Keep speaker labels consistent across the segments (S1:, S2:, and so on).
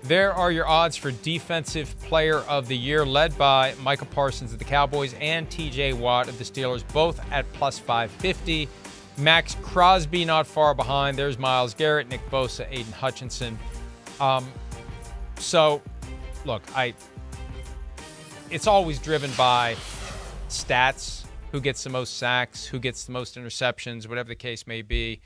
S1: There are your odds for Defensive Player of the Year, led by Micah Parsons of the Cowboys and TJ Watt of the Steelers, both at plus 550. Max Crosby not far behind. There's Myles Garrett, Nick Bosa, Aiden Hutchinson. So, look, it's always driven by stats, who gets the most sacks, who gets the most interceptions, whatever the case may be.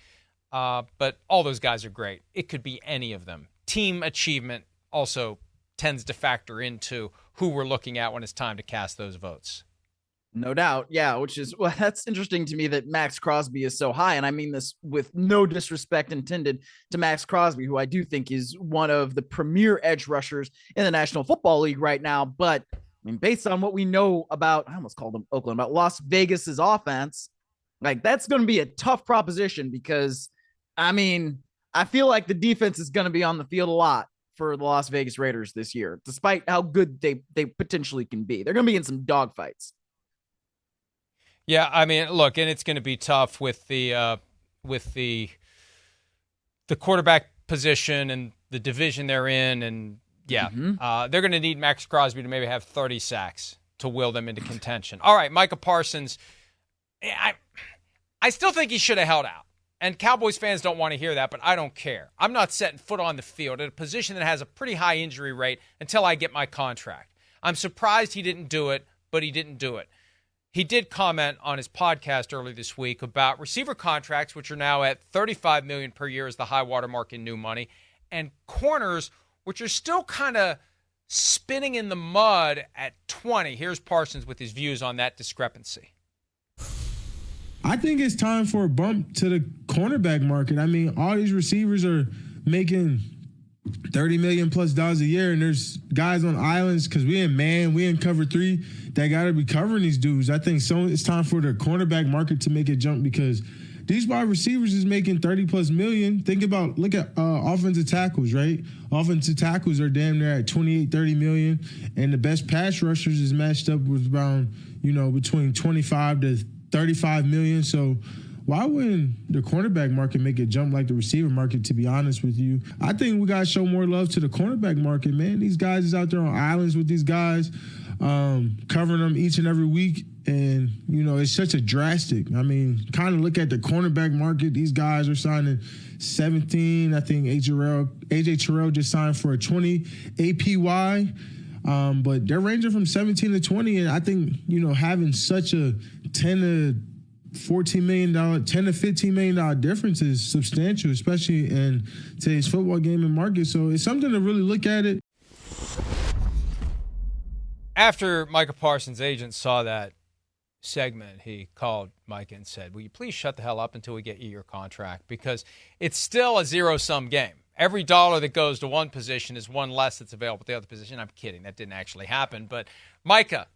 S1: But all those guys are great. It could be any of them. Team achievement also tends to factor into who we're looking at when it's time to cast those votes.
S2: No doubt. Yeah, that's interesting to me that Max Crosby is so high. And I mean this with no disrespect intended to Max Crosby, who I do think is one of the premier edge rushers in the National Football League right now. But I mean, based on what we know about, I almost called them Oakland, about Las Vegas's offense, like that's going to be a tough proposition because, I mean, I feel like the defense is going to be on the field a lot for the Las Vegas Raiders this year, despite how good they potentially can be. They're going to be in some dogfights.
S1: Yeah, I mean, look, and it's going to be tough with the quarterback position and the division they're in, and yeah, they're going to need Max Crosby to maybe have 30 sacks to will them into contention. All right, Micah Parsons, I still think he should have held out. And Cowboys fans don't want to hear that, but I don't care. I'm not setting foot on the field at a position that has a pretty high injury rate until I get my contract. I'm surprised he didn't do it, but he didn't do it. He did comment on his podcast earlier this week about receiver contracts, which are now at $35 million per year as the high water mark in new money, and corners, which are still kind of spinning in the mud at 20. Here's Parsons with his views on that discrepancy.
S3: I think it's time for a bump to the cornerback market. I mean, all these receivers are making $30 million plus a year, and there's guys on islands because we in cover 3 that got to be covering these dudes. I think it's time for the cornerback market to make a jump because these wide receivers is making 30 plus million. Look at offensive tackles, right? Offensive tackles are damn near at 28, 30 million, and the best pass rushers is matched up with around, between 25 to 35 million. So why wouldn't the cornerback market make a jump like the receiver market, to be honest with you? I think we got to show more love to the cornerback market, man. These guys is out there on islands with these guys, covering them each and every week. And, it's such a drastic. I mean, kind of look at the cornerback market. These guys are signing 17. I think AJ Terrell just signed for a 20 APY. But they're ranging from 17 to 20. And I think, having such a $10 to $15 million difference is substantial, especially in today's football game and market. So it's something to really look at it.
S1: After Micah Parsons' agent saw that segment, he called Micah and said, will you please shut the hell up until we get you your contract? Because it's still a zero-sum game. Every dollar that goes to one position is one less that's available to the other position. I'm kidding. That didn't actually happen. But Micah,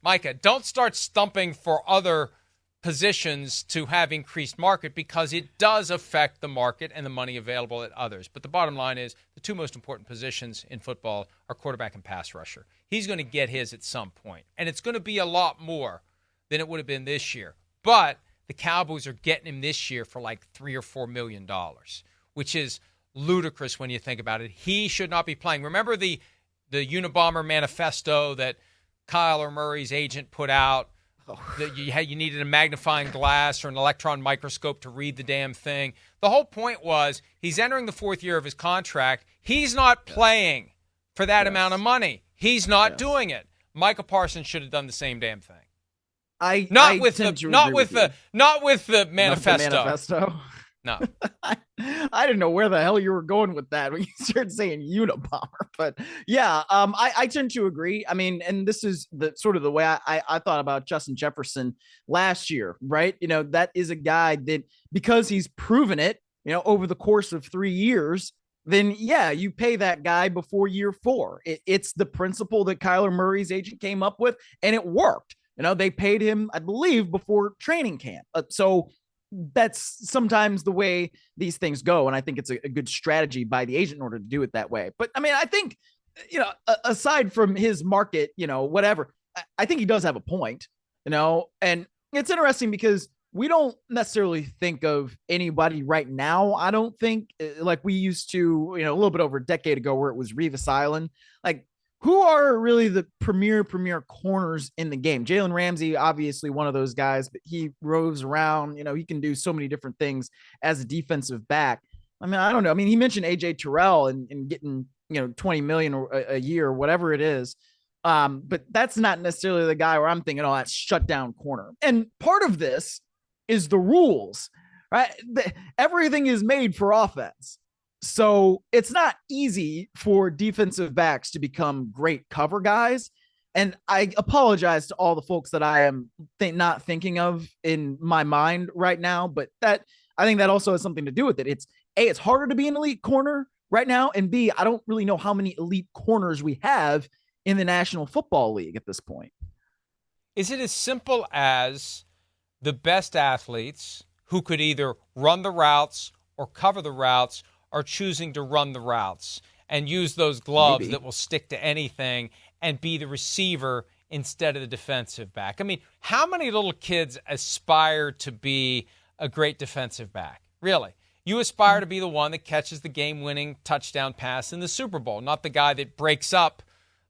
S1: don't start stumping for other positions to have increased market because it does affect the market and the money available at others. But the bottom line is the two most important positions in football are quarterback and pass rusher. He's going to get his at some point, and it's going to be a lot more than it would have been this year. But the Cowboys are getting him this year for like $3 or $4 million, which is ludicrous when you think about it. He should not be playing. Remember the Unabomber manifesto that Kyler Murray's agent put out? That you needed a magnifying glass or an electron microscope to read the damn thing. The whole point was he's entering the 4th year of his contract. He's not playing for that amount of money. He's not doing it. Micah Parsons should have done the same damn thing. Not with the manifesto. No.
S2: I didn't know where the hell you were going with that when you started saying Unabomber, but yeah, I tend to agree. I mean, and this is the sort of the way I thought about Justin Jefferson last year, right? That is a guy that because he's proven it, over the course of 3 years, then yeah, you pay that guy before year 4. It's the principle that Kyler Murray's agent came up with, and it worked. They paid him, I believe, before training camp. So that's sometimes the way these things go. And I think it's a good strategy by the agent in order to do it that way. But I mean, I think, aside from his market, whatever, I think he does have a point, and it's interesting because we don't necessarily think of anybody right now. I don't think like we used to, a little bit over a decade ago where it was Revis Island. Like, who are really the premier corners in the game? Jalen Ramsey, obviously one of those guys, but he roves around. He can do so many different things as a defensive back. I mean, I don't know. I mean, he mentioned AJ Terrell and getting, 20 million a year or whatever it is. But that's not necessarily the guy where I'm thinking, oh, that's shut down corner. And part of this is the rules, right? Everything is made for offense. So it's not easy for defensive backs to become great cover guys. And I apologize to all the folks that I am not thinking of in my mind right now, but I think that also has something to do with it. It's A, it's harder to be an elite corner right now. And B, I don't really know how many elite corners we have in the National Football League at this point.
S1: Is it as simple as the best athletes who could either run the routes or cover the routes are choosing to run the routes and use those gloves that will stick to anything and be the receiver instead of the defensive back? I mean, how many little kids aspire to be a great defensive back? Really? You aspire to be the one that catches the game-winning touchdown pass in the Super Bowl, not the guy that breaks up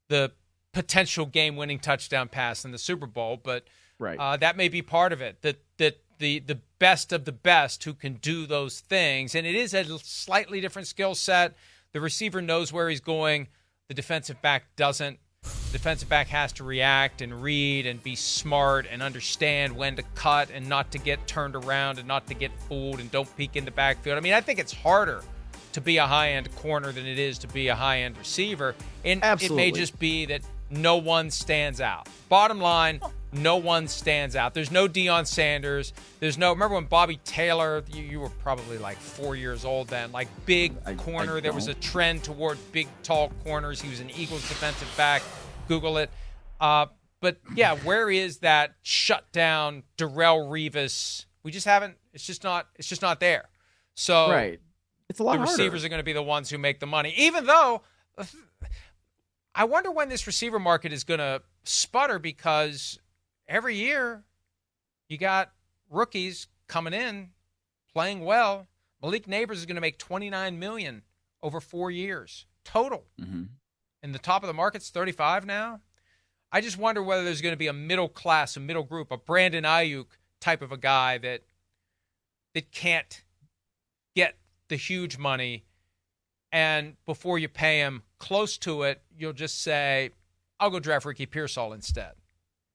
S1: the potential game-winning touchdown pass in the Super Bowl, but that may be part of it, that the best of the best who can do those things. And it is a slightly different skill set. The receiver knows where he's going. The defensive back doesn't. The defensive back has to react and read and be smart and understand when to cut and not to get turned around and not to get fooled and don't peek in the backfield. I mean, I think it's harder to be a high-end corner than it is to be a high-end receiver. And Absolutely. It may just be that no one stands out. Bottom line, no one stands out. There's no Deion Sanders. Remember when Bobby Taylor, you were probably like 4 years old then, like big corner. There was a trend toward big, tall corners. He was an Eagles defensive back. Google it. But yeah, where is that shutdown Darrelle Revis? We just haven't, it's just not there. So
S2: it's a lot
S1: the receivers
S2: harder.
S1: are going to be the ones who make the money, even though I wonder when this receiver market is going to sputter, because every year you got rookies coming in, playing well. Malik Neighbors is going to make $29 million over 4 years total. Mm-hmm. And the top of the market's 35 now. I just wonder whether there's going to be a middle class, a middle group, a Brandon Ayuk type of a guy that can't get the huge money, and before you pay him close to it, you'll just say, I'll go draft Ricky Pearsall instead.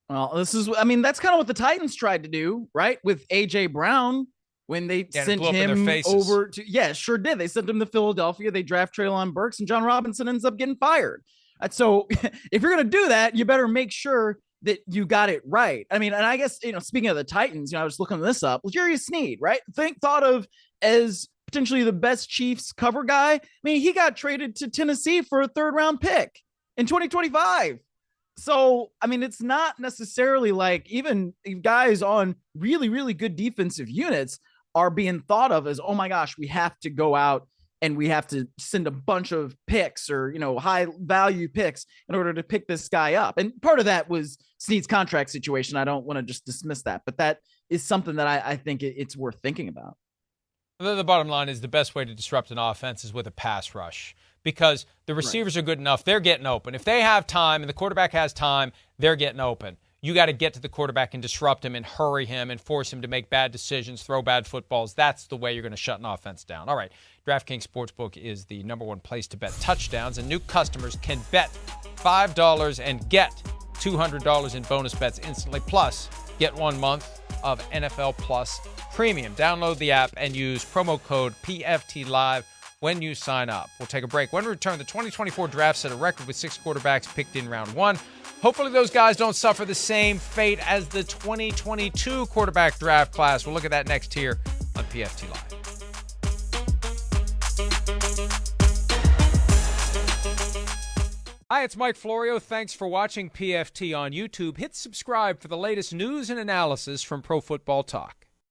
S2: Well, that's kind of what the Titans tried to do, right? With A.J. Brown, when they sent him over to, sure did. They sent him to Philadelphia. They draft Treylon Burks, and John Robinson ends up getting fired. So if you're going to do that, you better make sure that you got it right. I mean, and I guess, speaking of the Titans, I was looking this up. L'Jarius Sneed, right? Thought of as potentially the best Chiefs cover guy. I mean, he got traded to Tennessee for a 3rd-round pick in 2025. So, I mean, it's not necessarily like even guys on really, really good defensive units are being thought of as, oh my gosh, we have to go out and we have to send a bunch of picks or, high value picks in order to pick this guy up. And part of that was Snead's contract situation. I don't want to just dismiss that, but that is something that I think it's worth thinking about.
S1: The bottom line is the best way to disrupt an offense is with a pass rush, because the receivers are good enough. They're getting open. If they have time and the quarterback has time, they're getting open. You got to get to the quarterback and disrupt him and hurry him and force him to make bad decisions, throw bad footballs. That's the way you're going to shut an offense down. All right, DraftKings Sportsbook is the #1 place to bet touchdowns, and new customers can bet $5 and get $200 in bonus bets instantly. Plus, get 1 month of NFL Plus Premium. Download the app and use promo code PFTLive when you sign up. We'll take a break. When we return, the 2024 draft set a record with 6 quarterbacks picked in round 1. Hopefully those guys don't suffer the same fate as the 2022 quarterback draft class. We'll look at that next here on PFT Live. Hi, it's Mike Florio. Thanks for watching PFT on YouTube. Hit subscribe for the latest news and analysis from Pro Football Talk.